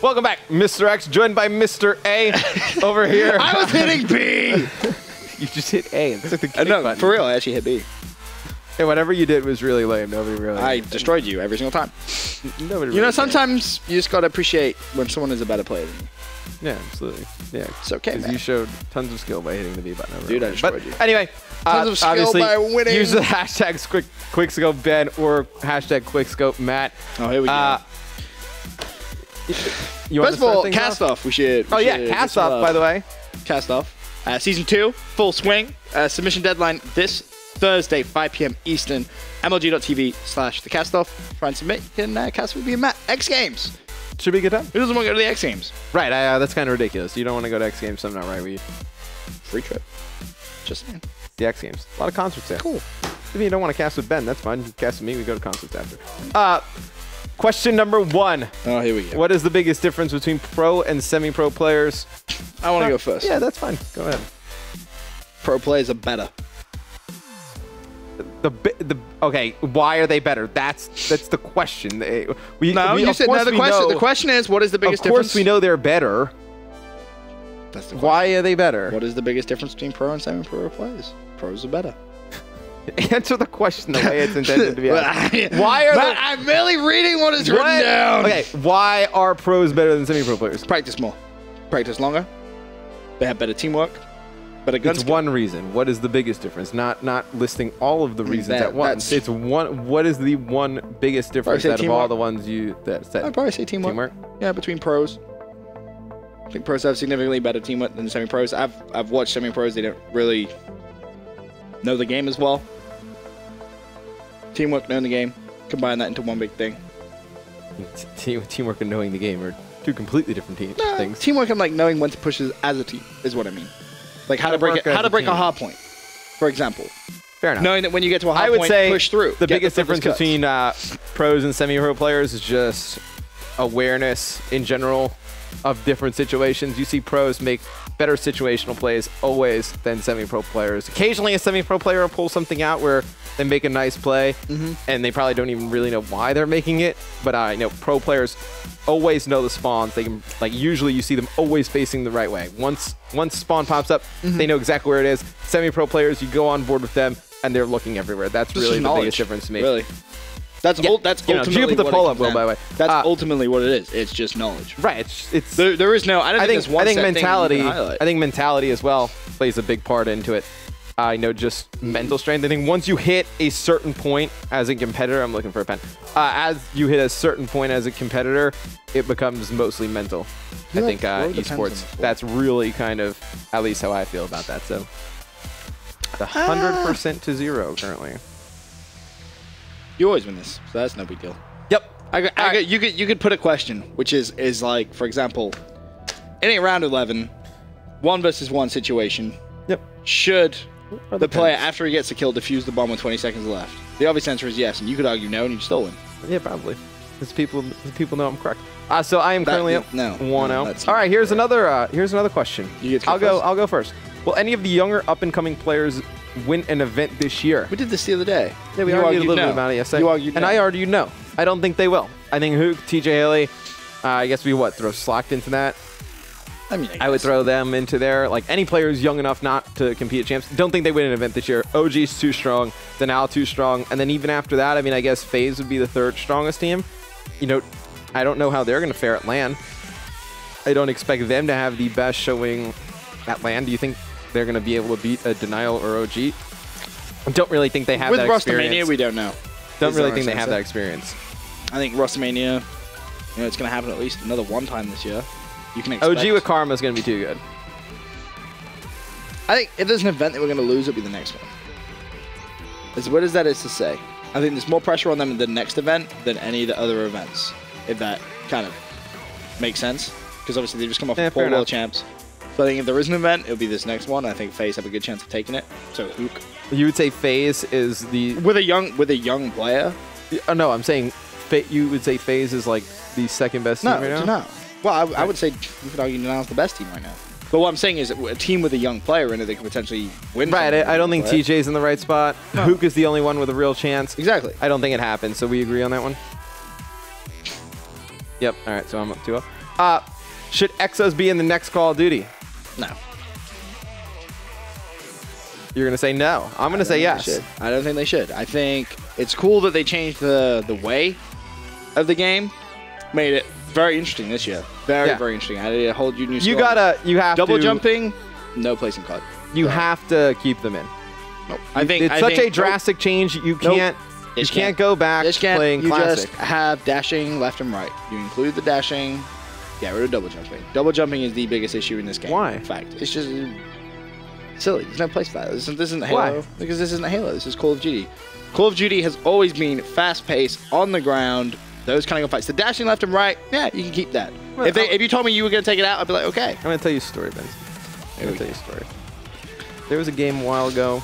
Welcome back, Mr. X, joined by Mr. A over here. I was hitting B! You just hit A. It's like the kick No, button. for real, I actually hit B. And whatever you did was really lame. Nobody really. I destroyed you every single time. Nobody really You know, sometimes you just gotta appreciate when someone is a better player than you. Yeah, absolutely. Yeah. It's okay, man. You showed tons of skill by hitting the B button. Dude, I destroyed you. Anyway, Tons of skill obviously, by winning. use the hashtag quickscope Ben or hashtag quickscope Matt. Oh, here we go. First of all, cast off. We should. Oh yeah, cast off. By the way, cast off. Season 2, full swing. Submission deadline this Thursday, 5 p.m. Eastern. MLG.tv/thecastoff. Try and submit. You can cast with me and Matt. X Games. Should be a good time. Who doesn't want to go to the X Games? Right. That's kind of ridiculous. You don't want to go to X Games. Something not right with you. Free trip. Just saying. The X Games. A lot of concerts there. Cool. If you don't want to cast with Ben, that's fine. You can cast with me. We go to concerts after. Question number 1. Oh, here we go. What is the biggest difference between pro and semi-pro players? I want to go first. Yeah, that's fine. Go ahead. Pro players are better. Okay, why are they better? That's the question. The question is, what is the biggest difference? Of course we know they're better. That's the question. Why are they better? What is the biggest difference between pro and semi-pro players? Pros are better. Answer the question the way it's intended to be asked. Why are they... I'm merely reading what is written down. Okay, why are pros better than semi-pro players? Practice more. Practice longer. They have better teamwork. Better gun It's skill. one reason. What is the biggest difference? Not listing all of the reasons at once. It's one. What is the one biggest difference out of all the ones you said? I'd probably say teamwork. Yeah, between pros. I think pros have significantly better teamwork than semi-pros. I've watched semi-pros. They don't really know the game as well. Teamwork, knowing the game. Combine that into one big thing. Teamwork and knowing the game are two completely different things. Teamwork and like knowing when to push as a team is what I mean. Like how to break a hard point, for example. Fair enough. Knowing that when you get to a hard point, push through. The biggest difference between pros and semi-pro players is just awareness in general of different situations. You see pros make better situational plays always than semi-pro players. Occasionally a semi-pro player will pull something out where they make a nice play and they probably don't even really know why they're making it. But I know pro players always know the spawns. They can, like, usually you see them always facing the right way. Once spawn pops up, they know exactly where it is. Semi-pro players, you go on board with them and they're looking everywhere. That's really the biggest difference to me. Really. That's ultimately you put the poll up, Will, by the way. That's ultimately what it is. It's just knowledge. Right. It's there is no. I think mentality. I think mentality as well plays a big part into it. I know just mental strength. I think once you hit a certain point as a competitor, I'm looking for a pen. As you hit a certain point as a competitor, it becomes mostly mental. I think eSports. That's really kind of at least how I feel about that. So the 100% to 0 currently. You always win this, so that's no big deal. Yep. You could put a question, which is like, for example, in a round 11, 1 versus 1 situation. Yep. Should the player, after he gets a kill, defuse the bomb with 20 seconds left? The obvious answer is yes, and you could argue no, and you'd still win. Yeah, probably. Because people know I'm correct. So I am currently up 1-0. All right, here's another question. I'll go first. Will any of the younger up-and-coming players win an event this year? We did this the other day. Yeah, we argued a little bit about it yesterday. You argued and I argued no. I don't think they will. I think Hook, TJ Haley, I guess we throw Slacked into that. I mean, I would throw them into there. Like, any player who's young enough not to compete at champs, don't think they win an event this year. OG's too strong, Denal too strong, and then even after that, I mean, I guess FaZe would be the 3rd strongest team. You know, I don't know how they're going to fare at LAN. I don't expect them to have the best showing at LAN. Do you think they're going to be able to beat a Denial or OG? I don't really think they have that experience. With Rostamania, we don't know. Don't really think they have that experience. I think Rostamania, it's going to happen at least another one time this year. You can expect. OG with Karma is going to be too good. I think if there's an event that we're going to lose, it'll be the next one. As weird as that is to say, I think there's more pressure on them in the next event than any of the other events, if that kind of makes sense. Because obviously they just come off 4 world champs. So I think if there is an event, it'll be this next one. I think FaZe have a good chance of taking it. So Hook. You would say FaZe is the with a young player. No, I'm saying you would say FaZe is like the 2nd best team right now. No. Well, I would say you could argue Denal's the best team right now. But what I'm saying is a team with a young player in it, they could potentially win. Right. I don't think TJ's in the right spot. No. Hook is the only one with a real chance. Exactly. I don't think it happens. So we agree on that one. Yep. All right. So I'm up 2-0. Should Exos be in the next Call of Duty? No. You're going to say no. I'm going to say yes. I don't think they should. I think it's cool that they changed the way of the game. Made it very interesting this year. Very interesting. Added a whole new You have double jumping, no place in COD. You have to keep them in. Nope. It's such a drastic change. You can't you can't go back to playing classic. You just have dashing left and right. You include the dashing, get rid of double jumping. Double jumping is the biggest issue in this game. Why? In fact, it's just silly. There's no place for that. This isn't Halo. Why? Because this isn't Halo. This is Call of Duty. Call of Duty has always been fast-paced, on the ground, those kind of fights. The dashing left and right, yeah, you can keep that. Well, if you told me you were going to take it out, I'd be like, okay. I'm going to tell you a story, Ben. I'm going to tell you a story. There was a game a while ago,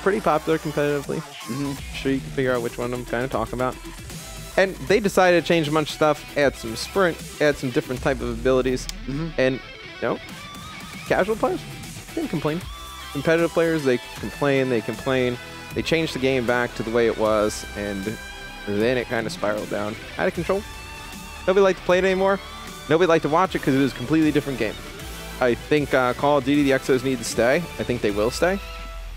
pretty popular competitively. I'm sure you can figure out which one I'm kind of talking about. And they decided to change a bunch of stuff, add some sprint, add some different type of abilities. And, you know, casual players didn't complain. Competitive players, they complain. They changed the game back to the way it was, and then it kind of spiraled down out of control. Nobody liked to play it anymore. Nobody liked to watch it because it was a completely different game. I think Call of Duty, the Exos need to stay. I think they will stay,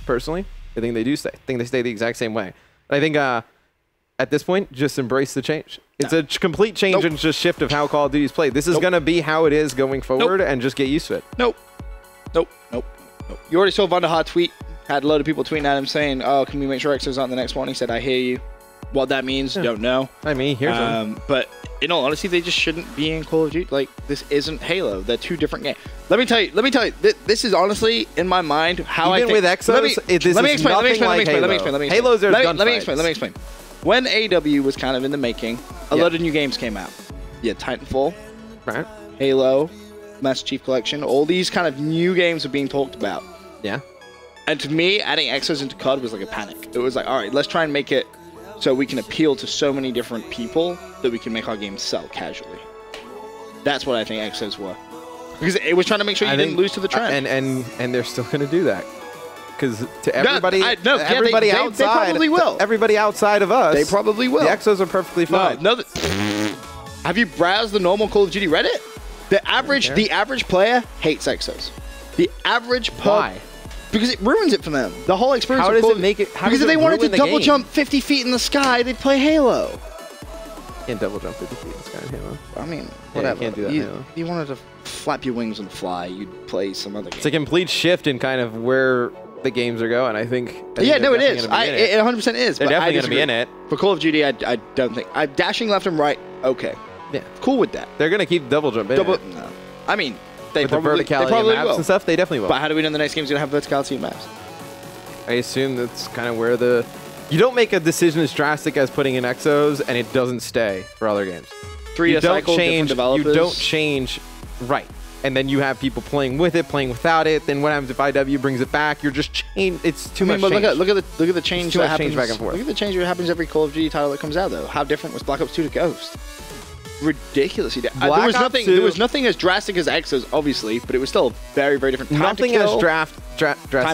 personally. I think they do stay. I think they stay the exact same way. I think at this point, just embrace the change. It's a complete change and just shift of how Call of Duty is played. This is going to be how it is going forward, and just get used to it. Nope. You already saw Vanderhaar tweet. Had a load of people tweeting at him saying, "Oh, can we make sure Exo's on the next one?" He said, "I hear you." What that means, don't know. I mean, here's one. But in all honesty, they just shouldn't be in Call of Duty. Like, this isn't Halo. They're two different games. Let me tell you. This is honestly in my mind how Even I think. with Exos, Let me explain. Halo's there's gunfights. Let me explain. When AW was kind of in the making, a lot of new games came out. Yeah, Titanfall, right? Halo, Master Chief Collection. All these kind of new games are being talked about. Yeah. And to me, adding Exos into COD was like a panic. It was like, all right, let's try and make it so we can appeal to so many different people that we can make our games sell casually. That's what I think Exos were. Because it was trying to make sure you didn't lose to the trend. And they're still going to do that. Because to everybody, they probably will. Everybody outside of us, they probably will. The Exos are perfectly fine. Have you browsed the normal Call of Duty Reddit? The average player hates Exos. The average Why? Because it ruins it for them. The whole experience. How does it make it? Because if they wanted to double jump 50 feet in the sky, they'd play Halo. You can't double jump 50 feet in the sky in Halo. I mean, whatever. You can't do that in Halo. You wanted to flap your wings and fly, you'd play some other game. It's a complete shift in kind of where the games are going. I think it is. It 100% is. They're definitely going to be in it. For Call of Duty, I don't think. Dashing left and right, okay. Yeah. Cool with that. They're going to keep double jump in it. No. I mean, they with probably, the verticality they probably of maps will. and stuff, they definitely will. But how do we know the next game's going to have verticality in maps? I assume that's kind of where the... You don't make a decision as drastic as putting in Exos, and it doesn't stay for other games. 3-year cycle, different developers. You don't change... Right. And then you have people playing with it, playing without it. Then what happens if IW brings it back? You're just It's too much change. Look at the change that happens. Back and forth. Look at the change that happens every Call of Duty title that comes out, though. How different was Black Ops 2 to Ghost? Ridiculously different. There was nothing as drastic as Exos, obviously, but it was still very, very different. Nothing as drastic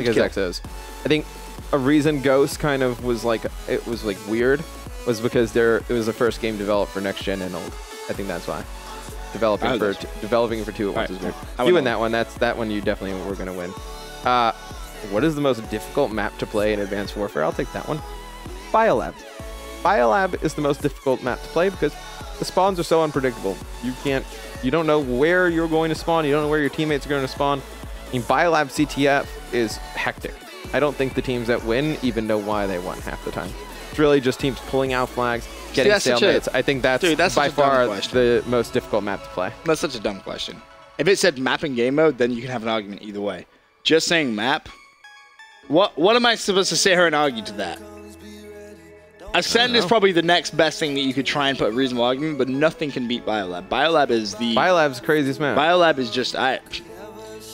as Exos. I think a reason Ghost kind of was like weird was because it was the first game developed for next gen and old. I think that's why. Developing for two at once is weird. You win that one. That one you definitely were going to win. What is the most difficult map to play in Advanced Warfare? I'll take that one. Biolab. Biolab is the most difficult map to play because the spawns are so unpredictable. You don't know where you're going to spawn. You don't know where your teammates are going to spawn. I mean, Biolab CTF is hectic. I don't think the teams that win even know why they won half the time. It's really just teams pulling out flags, getting stalemates. I think that's by far the most difficult map to play. That's such a dumb question. If it said map and game mode, then you can have an argument either way. Just saying map, what am I supposed to sit here and argue to that? Ascend is probably the next best thing that you could try and put a reasonable argument, but nothing can beat Biolab. Biolab's the craziest map. Biolab is just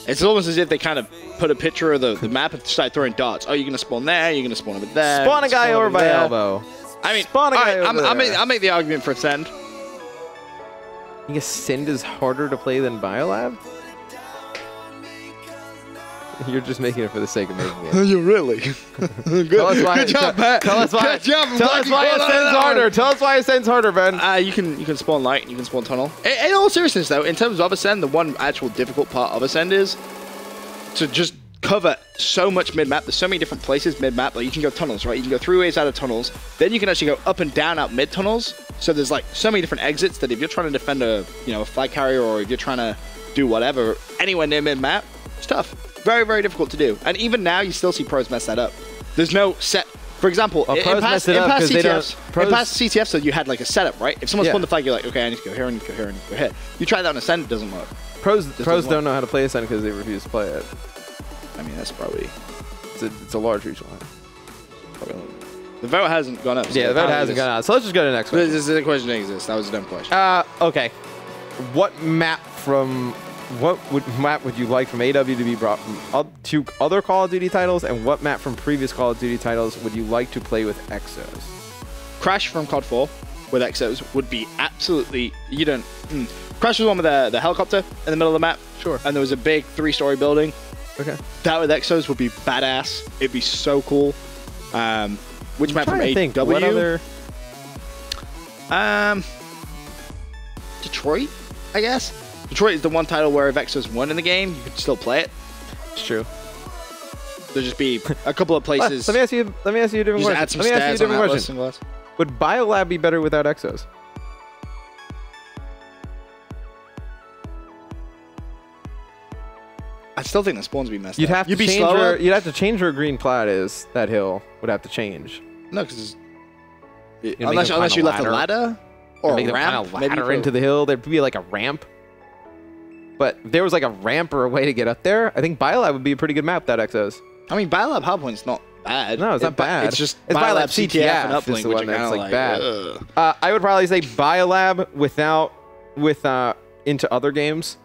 it's almost as if they kind of put a picture of the map and start throwing dots. Oh, you're gonna spawn there. You're gonna spawn over there. Spawn a guy over by elbow. I mean, spawn a guy over there. I'll make the argument for Ascend. You think Ascend is harder to play than Biolab? You're just making it for the sake of making it. You really? Tell us why. Good job, Matt. Tell us why. Good job. Tell us why it sends harder. Tell us why it sends harder, Ben. You can spawn light. You can spawn tunnel. In all seriousness, though, in terms of ascend, the one actual difficult part of ascend is to just cover so much mid-map. There's so many different places mid-map. Like you can go tunnels, right? You can go 3 ways out of tunnels. Then you can actually go up and down out mid-tunnels. So there's like so many different exits that if you're trying to defend a a flag carrier or if you're trying to do whatever anywhere near mid-map, it's tough. Very, very difficult to do. And even now, you still see pros mess that up. There's no set. For example, in past CTFs, so you had like a setup, right? If someone spawned the flag, you're like, okay, I need to go here, I need to go here, I need to go here. You try that on Ascend, it doesn't work. Pros don't know how to play Ascend because they refuse to play it. I mean, that's probably... It's a large regional. The vote hasn't gone up. So yeah, the vote hasn't gone up. So let's just go to the next question. This is a question that exists. That was a dumb question. Okay. What map would you like from AW to be brought to other Call of Duty titles, and what map from previous Call of Duty titles would you like to play with Exos? Crash from COD 4 with Exos would be absolutely... Crash was one with the helicopter in the middle of the map. Sure. And there was a big 3-story building. Okay. That with Exos would be badass. It'd be so cool. Which map from AW? What other? Detroit, I guess. Detroit is the one title where if Exos won in the game, you could still play it. It's true. There'll just be a couple of places. Let me ask you a different question. Let me ask you a different question. Would Biolab be better without Exos? I still think the spawns would be messed You'd up. have to change where, you'd have to change where green plat is. That hill would have to change. No, because unless you left a ladder or a ramp, ladder into the hill, there'd be like a ramp. But if there was like a ramp or a way to get up there, I think Biolab would be a pretty good map. That Exos. I mean, Biolab hardpoint's not bad. No, it's not bad. It's just Biolab CTF and uplink, is the one that's like bad. I would probably say Biolab into other games.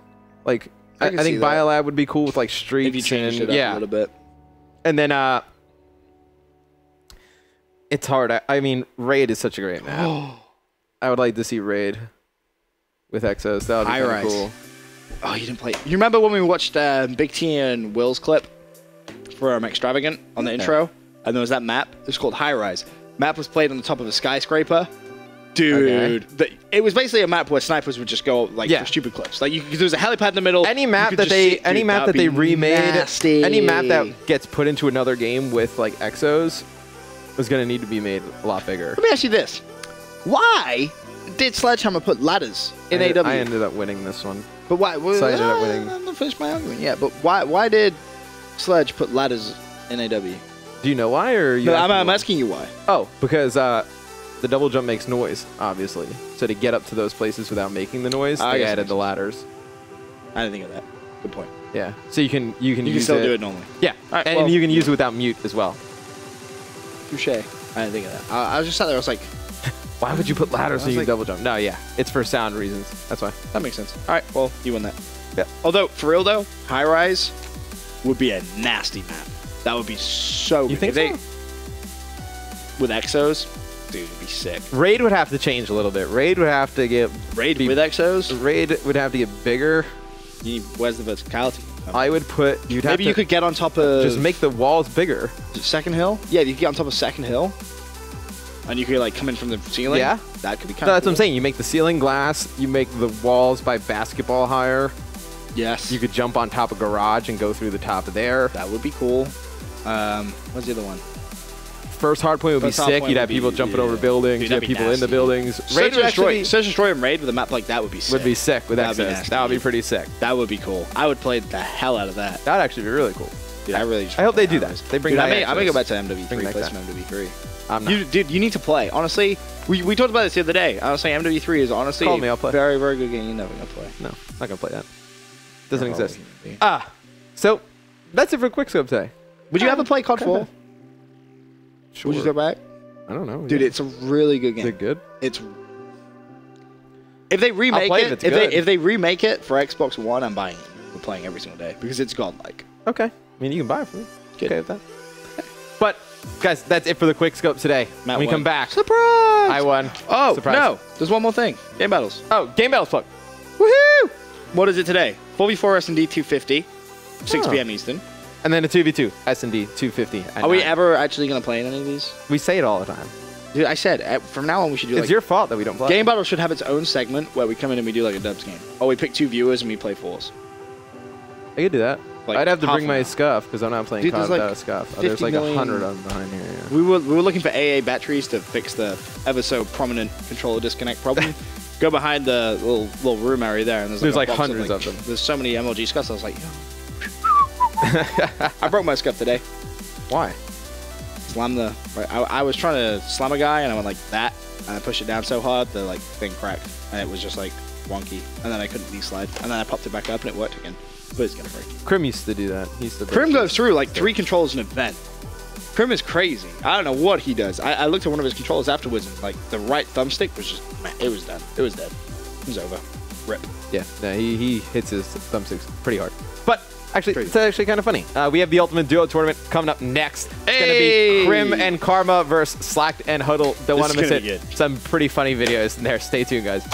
Like I think Biolab would be cool with like streets. If you changed it up a little bit. And then it's hard. I mean, Raid is such a great map. I would like to see Raid with Exos. That would be kind of cool. Oh, you didn't play. You remember when we watched Big T and Will's clip for Extravagant on the intro? And there was that map. It was called High Rise. Map was played on the top of a skyscraper. Dude, it was basically a map where snipers would just go like for stupid clips. Like there was a helipad in the middle. Any map that they remade, any map that gets put into another game with like Exos is gonna need to be made a lot bigger. Let me ask you this: why did Sledgehammer put ladders in AW? I ended up winning this one. But why? So I ended up winning. I'm gonna finish my argument. Yeah, but why did Sledge put ladders in AW? Do you know why, or you? No, I'm asking you why. Oh, because the double jump makes noise, obviously. So to get up to those places without making the noise, they added the ladders. I didn't think of that. Good point. Yeah. So you can still do it normally. Yeah. Right, and you can use it without mute as well. Touche. I didn't think of that. I was just sat there. I was like, why would you put ladders so you can double jump? No, yeah. It's for sound reasons. That's why. That makes sense. All right. Well, you won that. Yeah. Although, for real though, High Rise would be a nasty map. That would be so good. You think so? With Exos? Dude, it'd be sick. Raid would have to change a little bit. Raid would have to get... Raid with Exos? Raid would have to get bigger. Where's the verticality? I would put... Maybe you could get on top of... Just make the walls bigger. Second hill? Yeah, you could get on top of Second Hill. And you could like come in from the ceiling. Yeah. That could be kind of cool. That's what I'm saying. You make the ceiling glass. You make the walls by basketball higher. Yes. You could jump on top of garage and go through the top of there. That would be cool. What's the other one? First hardpoint would be sick. You'd have people jumping over buildings. You'd have people in the buildings. Raid would actually... Search and Destroy and Raid with a map like that would be sick. Would be sick with Exos. That would be pretty sick. That would be cool. I would play the hell out of that. That would actually be really cool. Dude, I hope they do that. They bring back I may go back to MW3. Play some MW3. I'm not. Dude, you need to play. Honestly, we talked about this the other day. I was saying MW3 is honestly Call me, I'll play. Very, very good game. You're never going to play. No, not going to play that. Doesn't exist. So that's it for Quickscope today. Would you ever play COD 4? Sure. Would you go back? I don't know. Dude, it's a really good game. Is it good? It's... If they remake it, if they remake it for Xbox One, I'm buying it. We're playing every single day because it's godlike. Okay. I mean, you can buy it for me. Good. Okay with that. But, guys, that's it for the Quickscope today. Matt when we won. come back. Surprise! I won. Oh, Surprise. no. There's one more thing. Game battles. Oh, game battles plug. Woohoo! What is it today? 4v4 S&D 250, 6 p.m. Eastern. And then a 2v2, S&D, 250. Are we ever actually going to play in any of these? We say it all the time. Dude, I said, from now on we should do It's your fault that we don't play. Game Battle should have its own segment where we come in and we do like a dubs game. Or we pick 2 viewers and we play 4s. I could do that. Like, I'd have to bring my scuff because I'm not playing Dude, COD there's without a scuff. Oh, there's like 100 of them behind here. Yeah. We were looking for AA batteries to fix the ever so prominent controller disconnect problem. Go behind the little room area there, and there's like a box hundreds of them. There's so many MLG scuffs. I was like, yo. I broke my scuff today. Why? Slam the. I was trying to slam a guy, and I went like that, and I pushed it down so hard the like thing cracked, and it was just like wonky, and then I couldn't de-slide, and then I popped it back up, and it worked again. But it's gonna break. Krim used to do that. He used to break Krim goes through like 3 controllers in an event. Krim is crazy. I don't know what he does. I looked at one of his controllers afterwards, and like the right thumbstick was just, man, it was done. It was dead. It was over. Rip. Yeah, no, he hits his thumbsticks pretty hard. But actually, it's actually kind of funny. We have the Ultimate Duo Tournament coming up next. It's going to be Krim and Karma versus Slacked and Huddle. Don't want to miss it. Some pretty funny videos in there. Stay tuned, guys.